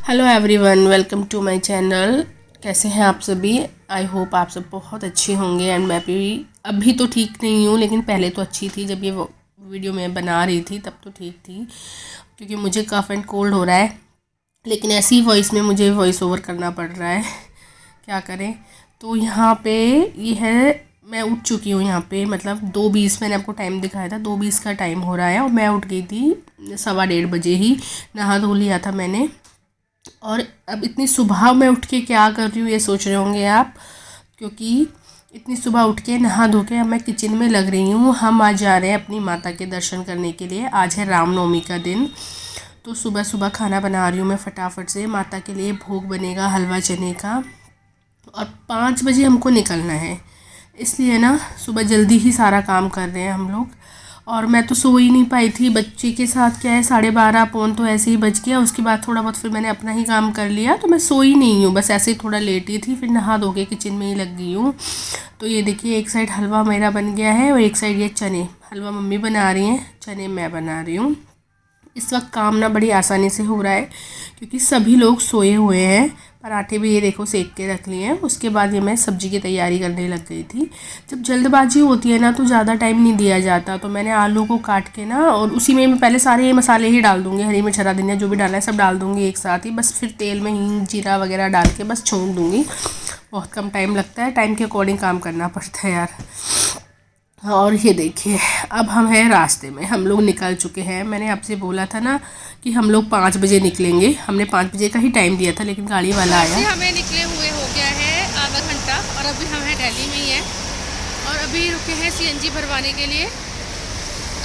Hello everyone, welcome to my channel. कैसे हैं आप सभी? आई होप आप सब बहुत अच्छे होंगे। एंड मैं भी अभी तो ठीक नहीं हूँ, लेकिन पहले तो अच्छी थी। जब ये वीडियो मैं बना रही थी तब तो ठीक थी, क्योंकि मुझे कफ एंड कोल्ड हो रहा है। लेकिन ऐसी वॉइस में मुझे वॉइस ओवर करना पड़ रहा है, क्या करें। तो यहाँ पे ये है, मैं उठ चुकी हूँ यहाँ पे। मतलब 2:20 मैंने आपको टाइम दिखाया था, 2:20 का टाइम हो रहा है और मैं उठ गई थी 1:15 बजे ही। नहा धो लिया था मैंने। और अब इतनी सुबह मैं उठ के क्या कर रही हूँ ये सोच रहे होंगे आप, क्योंकि इतनी सुबह उठ के नहा धो के अब मैं किचन में लग रही हूँ। हम आज जा रहे हैं अपनी माता के दर्शन करने के लिए। आज है रामनवमी का दिन। तो सुबह सुबह खाना बना रही हूँ मैं फटाफट से। माता के लिए भोग बनेगा हलवा चने का, और 5 बजे हमको निकलना है। इसलिए ना सुबह जल्दी ही सारा काम कर रहे हैं हम लोग। और मैं तो सो ही नहीं पाई थी बच्चे के साथ। क्या है, 12:30 पौन तो ऐसे ही बज गया। उसके बाद थोड़ा बहुत फिर मैंने अपना ही काम कर लिया, तो मैं सोई नहीं हूँ, बस ऐसे ही थोड़ा लेट ही थी। फिर नहा धो के किचन में ही लग गई हूँ। तो ये देखिए, एक साइड हलवा मेरा बन गया है और एक साइड ये चने। हलवा मम्मी बना रही हैं, चने मैं बना रही हूँ। इस वक्त काम ना बड़ी आसानी से हो रहा है, क्योंकि सभी लोग सोए हुए हैं। पराठे भी ये देखो सेक के रख लिए हैं। उसके बाद ये मैं सब्ज़ी की तैयारी करने लग गई थी। जब जल्दबाजी होती है ना तो ज़्यादा टाइम नहीं दिया जाता। तो मैंने आलू को काट के ना, और उसी में मैं पहले सारे ये मसाले ही डाल दूँगी। हरी मिर्च, हरा धनिया, जो भी डालना है सब डाल दूँगी एक साथ ही। बस फिर तेल में हींग जीरा वगैरह डाल के बस छोंक दूँगी। बहुत कम टाइम लगता है, टाइम के अकॉर्डिंग काम करना पड़ता है यार। और ये देखिए, अब हम हैं रास्ते में, हम लोग निकल चुके हैं। मैंने आपसे बोला था ना कि हम लोग 5 बजे निकलेंगे। हमने 5 बजे का ही टाइम दिया था, लेकिन गाड़ी वाला आया। हमें निकले हुए हो गया है आधा घंटा, और अभी हम हैं दिल्ली में ही है। और अभी रुके हैं सीएनजी भरवाने के लिए।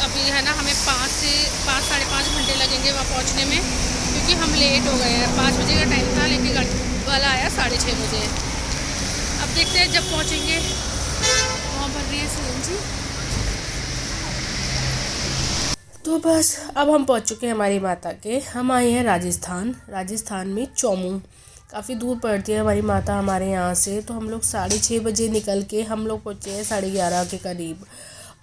अभी है ना, हमें 5 से 5 साढ़े 5 घंटे लगेंगे वहाँ पहुँचने में, क्योंकि हम लेट हो गए हैं। 5 बजे का टाइम था, लेकिन गाड़ी वाला आया 6:30 बजे। अब देखते हैं जब पहुँचेंगे। वहाँ भर रही है सीएनजी। तो बस अब हम पहुंच चुके हैं हमारी माता के। हम आए हैं राजस्थान। राजस्थान में चौमू काफ़ी दूर पड़ती है हमारी माता हमारे यहाँ से। तो हम लोग 6:30 बजे निकल के हम लोग पहुँचे हैं 11:30 के करीब।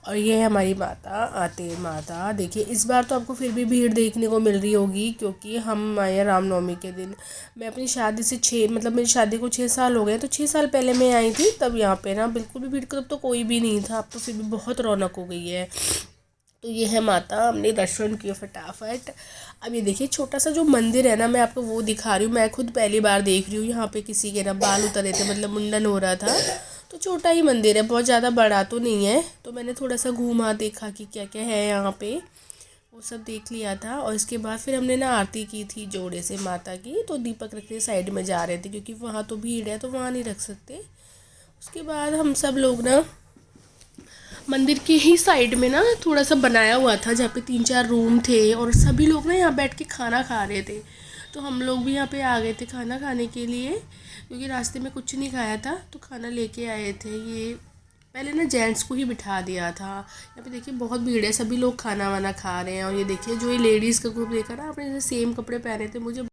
और ये है हमारी माता, आते माता। देखिए, इस बार तो आपको फिर भी भीड़ देखने को मिल रही होगी, क्योंकि हम आए हैं रामनवमी के दिन। मैं अपनी शादी से मतलब मेरी शादी को 6 साल हो गए। तो 6 साल पहले मैं आई थी, तब यहाँ पे ना बिल्कुल भी भीड़, तब तो कोई भी नहीं था। अब तो फिर भी बहुत रौनक हो गई है। तो ये है माता, हमने दर्शन किए फटाफट। अब ये देखिए, छोटा सा जो मंदिर है ना, मैं आपको वो दिखा रही हूँ। मैं खुद पहली बार देख रही हूँ। यहाँ पे किसी के ना बाल उतरे थे, मतलब मुंडन हो रहा था। तो छोटा ही मंदिर है, बहुत ज़्यादा बड़ा तो नहीं है। तो मैंने थोड़ा सा घूमा, देखा कि क्या क्या है यहाँ पे, वो सब देख लिया था। और इसके बाद फिर हमने ना आरती की थी जोड़े से माता की। तो दीपक रख के साइड में जा रहे थे, क्योंकि वहाँ तो भीड़ है तो वहाँ नहीं रख सकते। उसके बाद हम सब लोग ना मंदिर के ही साइड में ना थोड़ा सा बनाया हुआ था, जहाँ पे 3-4 रूम थे, और सभी लोग ना यहाँ बैठ के खाना खा रहे थे। तो हम लोग भी यहाँ पे आ गए थे खाना खाने के लिए, क्योंकि रास्ते में कुछ नहीं खाया था तो खाना लेके आए थे। ये पहले ना जेंट्स को ही बिठा दिया था। यहाँ पे देखिए बहुत भीड़ है, सभी लोग खाना वाना खा रहे हैं। और ये देखिए, जो ये लेडीज़ का ग्रुप देखा ना आपने, जैसे सेम कपड़े पहने थे मुझे।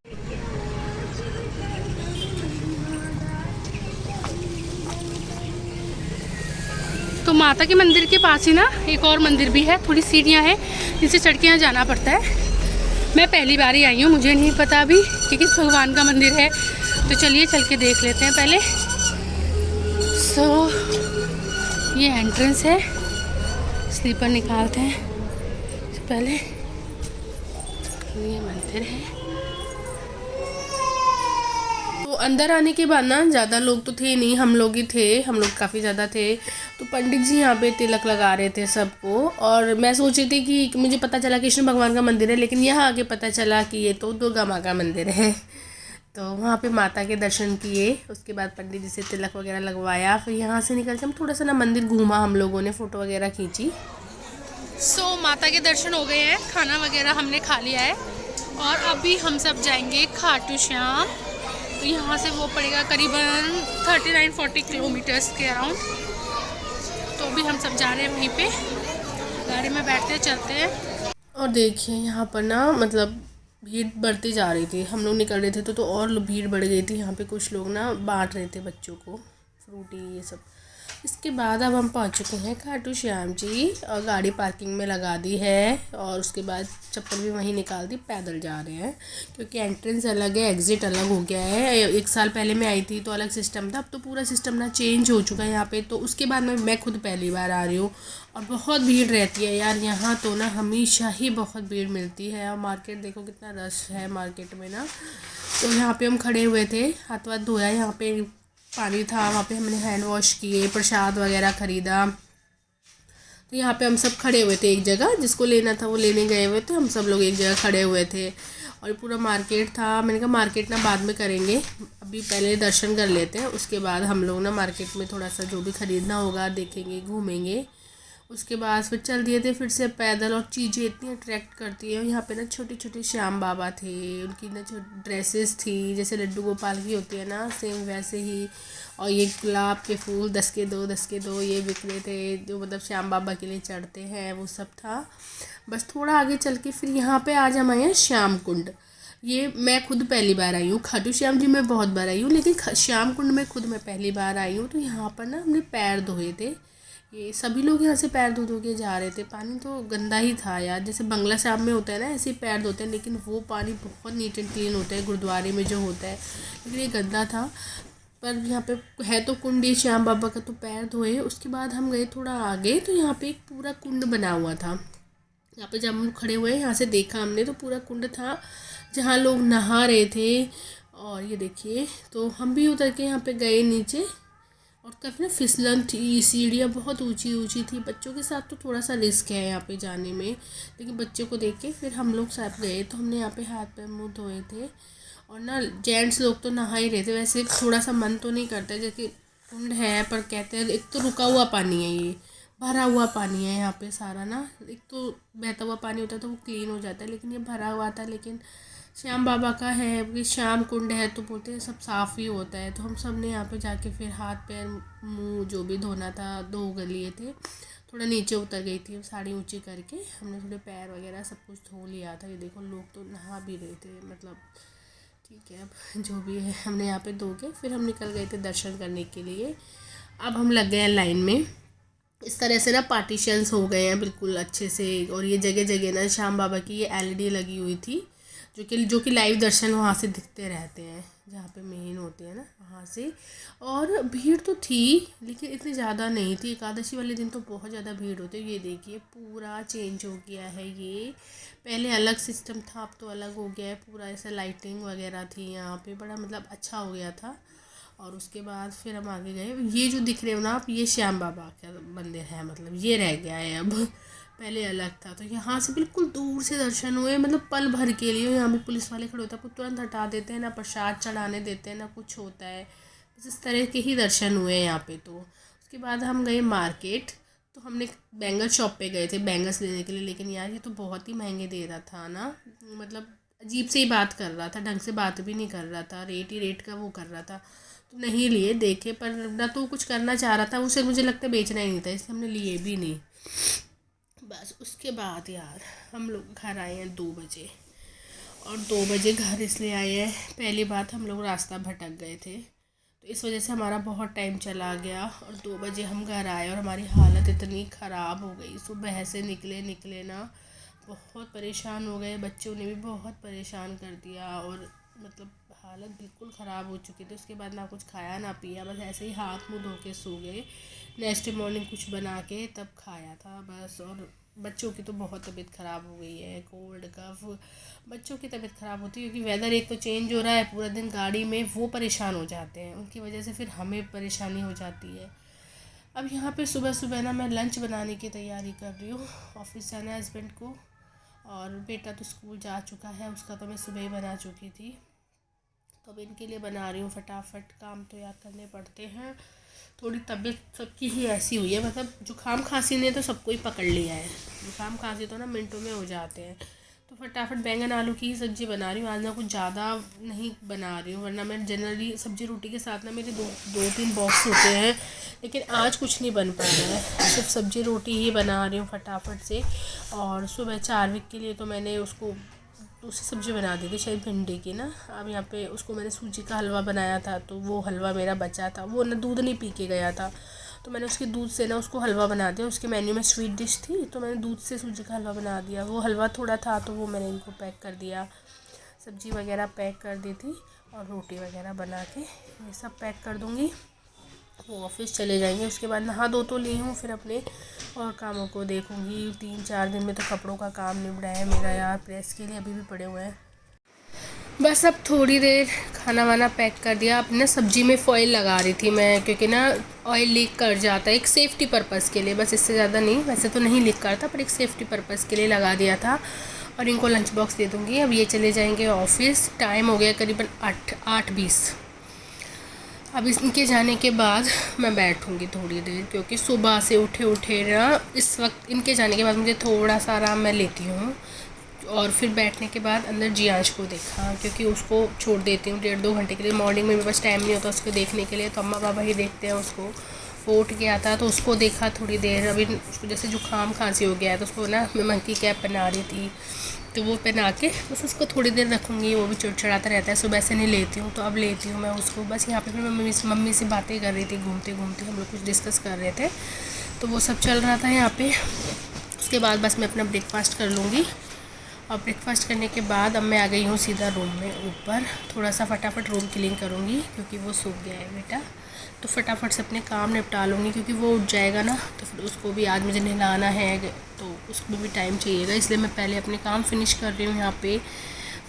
तो माता के मंदिर के पास ही ना एक और मंदिर भी है, थोड़ी सीढ़ियाँ हैं जिनसे चढ़ के यहाँ जाना पड़ता है। मैं पहली बार ही आई हूँ, मुझे नहीं पता अभी कि किस भगवान का मंदिर है। तो चलिए चल के देख लेते हैं पहले। ये एंट्रेंस है, स्लीपर निकालते हैं पहले। ये मंदिर है। तो अंदर आने के बाद ना ज़्यादा लोग तो थे नहीं, हम लोग ही थे। हम लोग काफ़ी ज़्यादा थे। तो पंडित जी यहाँ पे तिलक लगा रहे थे सबको। और मैं सोच रही थी कि मुझे पता चला कृष्ण भगवान का मंदिर है, लेकिन यहाँ आके पता चला कि ये तो दुर्गा माँ का मंदिर है। तो वहाँ पे माता के दर्शन किए। उसके बाद पंडित जी से तिलक वगैरह लगवाया। फिर यहाँ से निकल के हम थोड़ा सा ना मंदिर घूमा, हम लोगों ने फ़ोटो वगैरह खींची। माता के दर्शन हो गए हैं, खाना वगैरह हमने खा लिया है, और अभी हम सब जाएंगे खाटू श्याम। तो यहाँ से वो पड़ेगा करीबन 39-40 किलोमीटर्स के अराउंड। तो अभी हम सब जा रहे हैं वहीं पे, गाड़ी में बैठते चलते हैं। और देखिए यहाँ पर ना मतलब भीड़ बढ़ती जा रही थी। हम लोग निकल रहे थे तो और भीड़ बढ़ गई थी। यहाँ पे कुछ लोग ना बांट रहे थे बच्चों को फ्रूटी ये सब। इसके बाद अब हम पहुंच चुके हैं खाटू श्याम जी और गाड़ी पार्किंग में लगा दी है और उसके बाद चप्पल भी वहीं निकाल दी, पैदल जा रहे हैं क्योंकि एंट्रेंस अलग है, एग्ज़िट अलग हो गया है। 1 साल पहले मैं आई थी तो अलग सिस्टम था, अब तो पूरा सिस्टम ना चेंज हो चुका है यहाँ पे। तो उसके बाद मैं खुद पहली बार आ रही हूँ और बहुत भीड़ रहती है यार यहाँ तो ना, हमेशा ही बहुत भीड़ मिलती है। और मार्केट देखो कितना रश है मार्केट में ना। तो यहाँ पे हम खड़े हुए थे, हाथ वाथ धोया, यहाँ पे पानी था, वहाँ पे हमने हैंड वॉश किए, प्रसाद वगैरह ख़रीदा। तो यहाँ पे हम सब खड़े हुए थे एक जगह, जिसको लेना था वो लेने गए हुए थे, हम सब लोग एक जगह खड़े हुए थे। और पूरा मार्केट था, मैंने कहा मार्केट ना बाद में करेंगे, अभी पहले दर्शन कर लेते हैं, उसके बाद हम लोग ना मार्केट में थोड़ा सा जो भी ख़रीदना होगा देखेंगे, घूमेंगे। उसके बाद फिर चल दिए थे फिर से पैदल। और चीज़ें इतनी अट्रैक्ट करती है यहाँ पे ना, छोटे छोटे श्याम बाबा थे, उनकी ना जो ड्रेसेस थी जैसे लड्डू गोपाल की होती है ना, सेम वैसे ही। और ये गुलाब के फूल 10 के 2 10 के 2 ये बिक रहे थे, जो मतलब श्याम बाबा के लिए चढ़ते हैं, वो सब था। बस थोड़ा आगे चल के फिर यहाँ पे आज हम आए हैं श्याम कुंड। ये मैं खुद पहली बार आई हूँ, खाटू श्याम जी मैं बहुत बार आई हूँ, लेकिन श्याम कुंड में खुद मैं पहली बार आई हूँ। तो यहाँ पर ना हमने पैर धोए थे, ये सभी लोग यहाँ से पैर धो के जा रहे थे। पानी तो गंदा ही था यार, जैसे बंगला साहब में होता है ना ऐसे ही पैर धोते हैं, लेकिन वो पानी बहुत नीट एंड क्लीन होता है गुरुद्वारे में जो होता है, लेकिन ये गंदा था। पर यहाँ पे है तो कुंड ही श्याम बाबा का, तो पैर धोए। उसके बाद हम गए थोड़ा आगे, तो यहाँ पे एक पूरा कुंड बना हुआ था। यहाँ पे जब हम खड़े हुए यहाँ से देखा हमने, तो पूरा कुंड था जहाँ लोग नहा रहे थे। और ये देखिए, तो हम भी उतर के यहाँ पे गए नीचे, और काफ़ी ना फिसलन थी, सीढ़ियाँ बहुत ऊंची ऊंची थी। बच्चों के साथ तो थोड़ा सा रिस्क है यहाँ पे जाने में, लेकिन बच्चों को देख के फिर हम लोग सब गए। तो हमने यहाँ पे हाथ पैर मुँह धोए थे, और ना जेंट्स लोग तो नहा ही रहे थे। वैसे थोड़ा सा मन तो नहीं करता, जैसे कुंड है पर कहते हैं एक तो रुका हुआ पानी है, ये भरा हुआ पानी है यहाँ पे सारा ना। एक तो बहता हुआ पानी होता है तो वो क्लीन हो जाता है, लेकिन ये भरा हुआ था। लेकिन श्याम बाबा का है कि श्याम कुंड है तो बोलते हैं सब साफ़ ही होता है। तो हम सब ने यहाँ पे जाके फिर हाथ पैर मुंह जो भी धोना था धो लिए थे। थोड़ा नीचे उतर गई थी साड़ी ऊंची करके, हमने थोड़े पैर वगैरह सब कुछ धो लिया था। ये देखो लोग तो नहा भी रहे थे, मतलब ठीक है अब जो भी है। हमने यहाँ पे धो के फिर हम निकल गए थे दर्शन करने के लिए। अब हम लग गए हैं लाइन में। इस तरह से ना पार्टीशंस हो गए हैं बिल्कुल अच्छे से। और ये जगह जगह ना श्याम बाबा की ये एलईडी लगी हुई थी, जो कि लाइव दर्शन वहाँ से दिखते रहते हैं, जहाँ पे मेन होते हैं ना वहाँ से। और भीड़ तो थी लेकिन इतनी ज़्यादा नहीं थी, एकादशी वाले दिन तो बहुत ज़्यादा भीड़ होती है। ये देखिए पूरा चेंज हो गया है, ये पहले अलग सिस्टम था अब तो अलग हो गया है पूरा। ऐसा लाइटिंग वगैरह थी यहाँ पे, बड़ा मतलब अच्छा हो गया था। और उसके बाद फिर हम आगे गए। ये जो दिख रहे हो ना आप, ये श्याम बाबा का मंदिर है, मतलब ये रह गया है अब, पहले अलग था। तो यहाँ से बिल्कुल दूर से दर्शन हुए, मतलब पल भर के लिए। यहाँ भी पुलिस वाले खड़े होते हैं, तुरंत हटा देते हैं, ना प्रसाद चढ़ाने देते हैं ना कुछ होता है, बस इस तरह के ही दर्शन हुए यहाँ पे। तो उसके बाद हम गए मार्केट, तो हमने बैंगल शॉप पे गए थे बैंगल्स लेने के लिए। लेकिन यार ये तो बहुत ही महंगे दे रहा था ना, मतलब अजीब से ही बात कर रहा था, ढंग से बात भी नहीं कर रहा था, रेट ही रेट का वो कर रहा था। तो नहीं लिए, देखे, पर ना तो कुछ करना चाह रहा था, उसे मुझे लगता है बेचना ही नहीं था, इसलिए हमने लिए भी नहीं। बस उसके बाद यार हम लोग घर आए हैं 2 बजे। और 2 बजे घर इसलिए आए हैं, पहली बात हम लोग रास्ता भटक गए थे, तो इस वजह से हमारा बहुत टाइम चला गया। और 2 बजे हम घर आए और हमारी हालत इतनी ख़राब हो गई, सुबह से निकले ना बहुत परेशान हो गए, बच्चों ने भी बहुत परेशान कर दिया। और मतलब हालत बिल्कुल ख़राब हो चुकी थी। उसके बाद ना कुछ खाया ना पिया, बस ऐसे ही हाथ मुंह धो के सो गए। नेक्स्ट मॉर्निंग कुछ बना के तब खाया था बस। और बच्चों की तो बहुत तबीयत ख़राब हो गई है, कोल्ड कफ, बच्चों की तबीयत ख़राब होती है क्योंकि वेदर एक तो चेंज हो रहा है, पूरा दिन गाड़ी में वो परेशान हो जाते हैं, उनकी वजह से फिर हमें परेशानी हो जाती है। अब यहाँ पे सुबह सुबह ना मैं लंच बनाने की तैयारी कर रही हूँ, ऑफिस जाना है हस्बैंड को, और बेटा तो स्कूल जा चुका है, उसका तो मैं सुबह ही बना चुकी थी। तो अब इनके लिए बना रही हूँ फटाफट, काम तो याद करने पड़ते हैं। थोड़ी तबीयत सबकी ही ऐसी हुई है, मतलब जुकाम खांसी ने तो सबको ही पकड़ लिया है, जुकाम खांसी तो ना मिनटों में हो जाते हैं। तो फटाफट बैंगन आलू की ही सब्ज़ी बना रही हूँ आज, ना कुछ ज़्यादा नहीं बना रही हूँ, वरना मैं जनरली सब्ज़ी रोटी के साथ ना मेरे 2-3 बॉक्स होते हैं, लेकिन आज कुछ नहीं बन पा रहा है, सिर्फ सब्ज़ी रोटी ही बना रही हूँ फटाफट से। और सुबह चार्विक के लिए तो मैंने उसको दूसरी सब्ज़ी बना दी थी शायद भिंडी की ना। अब यहाँ पे उसको मैंने सूजी का हलवा बनाया था, तो वो हलवा मेरा बचा था, वो ना दूध नहीं पी के गया था, तो मैंने उसके दूध से ना उसको हलवा बना दिया। उसके मेन्यू में स्वीट डिश थी तो मैंने दूध से सूजी का हलवा बना दिया। वो हलवा थोड़ा था तो वो मैंने इनको पैक कर दिया। सब्ज़ी वगैरह पैक कर दी थी और रोटी वगैरह बना के ये सब पैक कर दूँगी। वो ऑफिस चले जाएंगे। उसके बाद नहा धो तो ली हूँ, फिर अपने और कामों को देखूँगी। 3-4 दिन में तो कपड़ों का काम निपटा है मेरा यार, प्रेस के लिए अभी भी पड़े हुए हैं। बस अब थोड़ी देर खाना वाना पैक कर दिया। अब ना सब्ज़ी में फॉइल लगा रही थी मैं, क्योंकि ना ऑयल लीक कर जाता है, एक सेफ़्टी पर्पज़ के लिए, बस इससे ज़्यादा नहीं। वैसे तो नहीं लीक करता पर एक सेफ़्टी पर्पज़ के लिए लगा दिया था। और इनको लंच बॉक्स दे दूँगी। अब ये चले जाएंगे ऑफिस। टाइम हो गया करीबन 8:20। अब इनके जाने के बाद मैं बैठूंगी थोड़ी देर, क्योंकि सुबह से उठे ना इस वक्त इनके जाने के बाद मुझे थोड़ा सा आराम मैं लेती हूँ। और फिर बैठने के बाद अंदर जियांश को देखा, क्योंकि उसको छोड़ देती हूँ 1.5-2 घंटे के लिए। मॉर्निंग में मेरे पास टाइम नहीं होता उसको देखने के लिए, तो अम्मा पापा ही देखते हैं उसको। वो उठ गया था तो उसको देखा थोड़ी देर। अभी उसको जैसे जुकाम खांसी हो गया है तो उसको ना मैं मंकी कैप पहना रही थी, तो वो पहना के बस उसको थोड़ी देर रखूँगी। वो भी चिड़चिड़ाता रहता है, सुबह से नहीं लेती हूँ तो अब लेती हूँ मैं उसको। बस यहाँ पे मैं मम्मी से बातें कर रही थी, घूमते घूमते हम लोग कुछ डिस्कस कर रहे थे, तो वो सब चल रहा था यहाँ पे। उसके बाद बस मैं अपना ब्रेकफास्ट कर लूँगी। और ब्रेकफास्ट करने के बाद अब मैं आ गई हूँ सीधा रूम में ऊपर। थोड़ा सा फटाफट रूम क्लीन करूँगी, क्योंकि वो सूख गया है बेटा। तो फटाफट से अपने काम निपटा लूँगी, क्योंकि वो उठ जाएगा ना तो फिर उसको भी आज मुझे नहलाना है, तो उसको भी टाइम चाहिएगा। इसलिए मैं पहले अपने काम फिनिश कर रही हूँ यहाँ पे।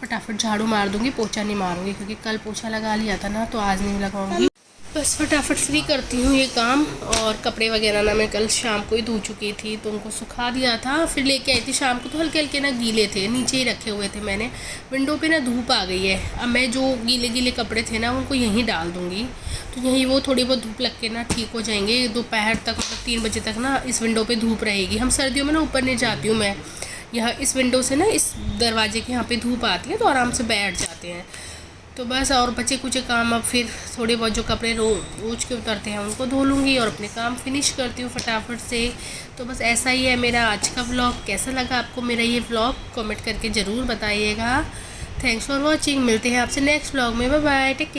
फटाफट झाड़ू मार दूँगी, पोछा नहीं मारूँगी, क्योंकि कल पोछा लगा लिया था ना तो आज नहीं लगाऊँगी। बस फटाफट फ्री करती हूँ ये काम। और कपड़े वगैरह ना मैं कल शाम को ही धो चुकी थी तो उनको सुखा दिया था, फिर लेके आई थी शाम को। तो हल्के हल्के ना गीले थे, नीचे ही रखे हुए थे मैंने। विंडो पे ना धूप आ गई है। अब मैं जो गीले गीले कपड़े थे ना उनको यहीं डाल दूँगी, तो यहीं वो थोड़ी बहुत धूप लग के ना ठीक हो जाएंगे। दोपहर तक मतलब 3 बजे तक ना इस विंडो पर धूप रहेगी। हम सर्दियों में ना ऊपर नहीं जाती हूँ मैं, यहाँ इस विंडो से ना इस दरवाजे के यहाँ पे धूप आती है तो आराम से बैठ जाते हैं। तो बस और बचे कुछ काम अब फिर थोड़े बहुत जो कपड़े रोज के उतरते हैं उनको धो लूँगी और अपने काम फिनिश करती हूँ फटाफट से। तो बस ऐसा ही है मेरा आज का व्लॉग। कैसा लगा आपको मेरा ये व्लॉग कमेंट करके ज़रूर बताइएगा। Thanks for watching. मिलते हैं आपसे नेक्स्ट व्लॉग में। Bye bye, take care.